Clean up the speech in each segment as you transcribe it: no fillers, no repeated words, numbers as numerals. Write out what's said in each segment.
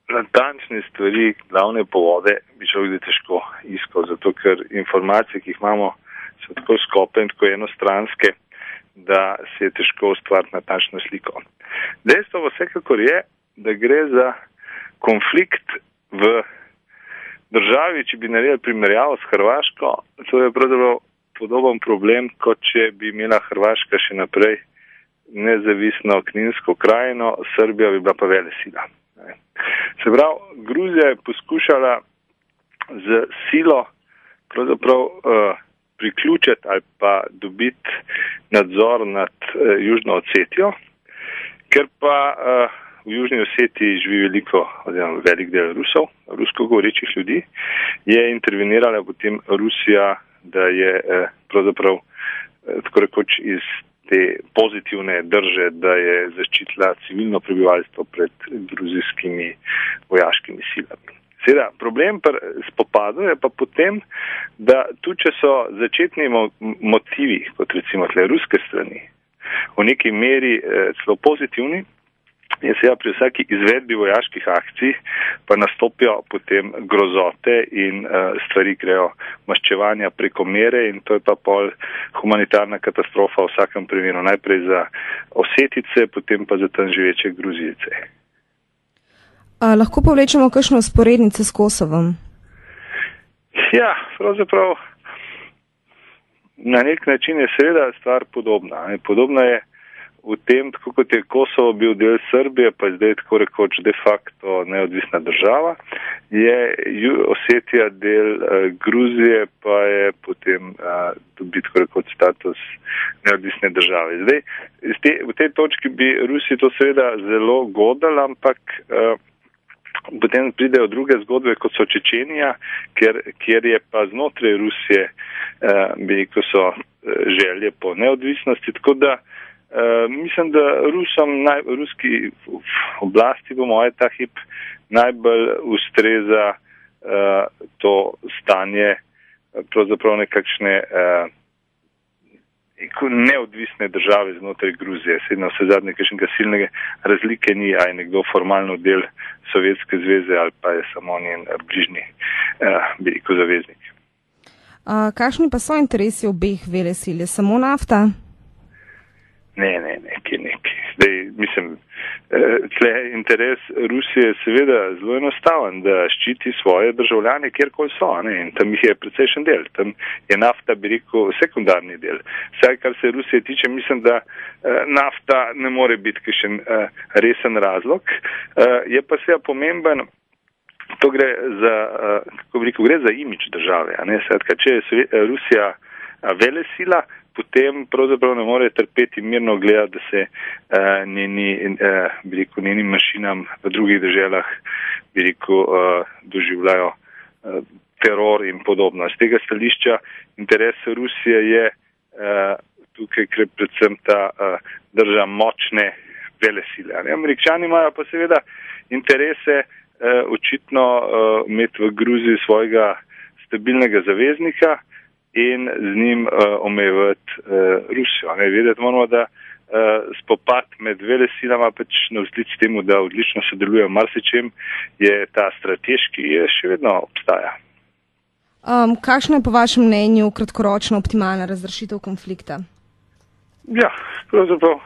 natančne stvari, glavne povode bi človek težko iskal, zato ker informacije, ki jih imamo, so tako skope in tako enostranske, da se je težko ustvariti natančno sliko. Dejstvo vsekakor je, da gre za konflikt v državi, če bi naredili primerjavo s Hrvaško, to je pravzaprav podoben problem, kot če bi imela Hrvaška še naprej nezavisno Kninsko krajino, Srbija bi bila pa velesila. Se pravi, Gruzija je poskušala z silo pravzaprav priključiti ali pa dobiti nadzor nad Južno Osetijo, ker pa v Južni Osetiji živi velik del Rusov, rusko govorečih ljudi, je intervenirala potem Rusija, da je pravzaprav tako rekoč iz te pozitivne drže, da je zaščitila civilno prebivalstvo pred gruzijskimi vojaškimi silami. Seveda, problem spopadu je pa potem, da tudi če so začetni motivi, kot recimo tle ruske strani, v neki meri celo pozitivni, je seveda pri vsaki izvedbi vojaških akcij pa nastopijo potem grozote in stvari grejo maščevanja preko mere in to je pa pol humanitarna katastrofa v vsakem primeru. Najprej za Osetice, potem pa za tam živeče Gruzijce. Lahko povlečemo kakšne vzporednice s Kosovom? Ja, pravzaprav na nek način je seveda stvar podobna. Podobna je v tem, tako kot je Kosovo bil del Srbije, pa je zdaj tako rekoč de facto neodvisna država, je Osetija del Gruzije, pa je potem dobi tako rekoč status neodvisne države. Zdaj, v tej točki bi Rusi to seveda zelo godali, ampak potem pridejo druge zgodbe, kot so Čečenija, kjer je pa znotraj Rusije, ko so želje po neodvisnosti, tako da mislim, da ruski oblasti po moje ta hip najbolj ustreza to stanje pravzaprav nekakšne neodvisne države znotraj Gruzije. Sedaj vse zadnje kakšnega silnega razlike ni, a je nekdo formalno del Sovjetske zveze ali pa je samo njen bližnji zaveznik. Kakšni pa so interesi obeh velesil? Je samo nafta? Ne, nekaj. Zdaj, mislim, tle interes Rusije je seveda zelo enostaven, da ščiti svoje državljane, kjerkoli so, in tam jih je precejšen del. Tam je nafta, bi rekel, sekundarni del. Vsaj, kar se Rusije tiče, mislim, da nafta ne more biti kakšen resen razlog. Je pa seveda pomemben, to gre za, kako bi rekel, gre za imidž države. Skratka, če je Rusija velesila, potem pravzaprav ne more trpeti mirno gledati, da se njenim mašinam v drugih deželah doživljajo teror in podobno. Z tega stališča interes Rusije je tukaj predvsem ta drža močne velesile. Američani imajo pa seveda interese očitno imeti v Gruziji svojega stabilnega zaveznika in z njim omejevati Rusijo. Vedeti moramo, da spopad med velesilama pač navzlic temu, da odlično sodelujejo marsičem, je ta strateški, še vedno obstaja. Kakšna je po vašem mnenju kratkoročna optimalna razrešitev konflikta? Ja, pravzaprav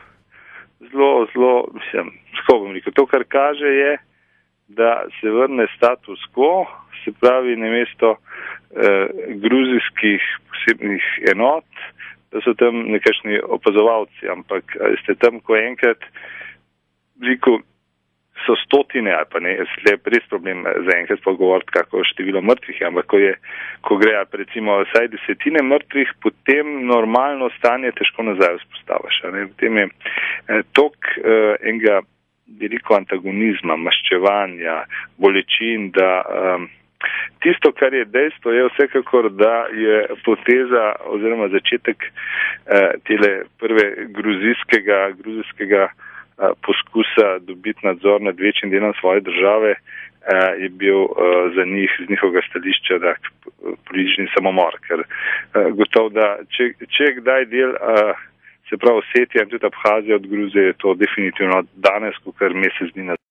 zelo, mislim, kako bom rekel, to, kar kaže, je, da se vrne status quo, se pravi namesto gruzijskih posebnih enot, da so tam nekakšni opazovalci, ampak ste tam, ko enkrat rekel, so stotine, ali pa ne, je res problem za enkrat pogovoriti, kako število mrtvih, ampak ko gre recimo vsaj desetine mrtvih, potem normalno stanje težko nazaj vzpostaviš. Potem je tok enega veliko antagonizma, maščevanja, bolečin, da tisto, kar je dejstvo, je vsekakor, da je poteza oziroma začetek tele prve gruzijskega poskusa dobiti nadzor nad večjim delom svoje države je bil za njih z njihovega stališča politični samomor, ker gotovo, da če kdaj del se pravi Osetija in tudi Abhazija od Gruzije, je to definitivno danes, kakor mesec dni nazaj.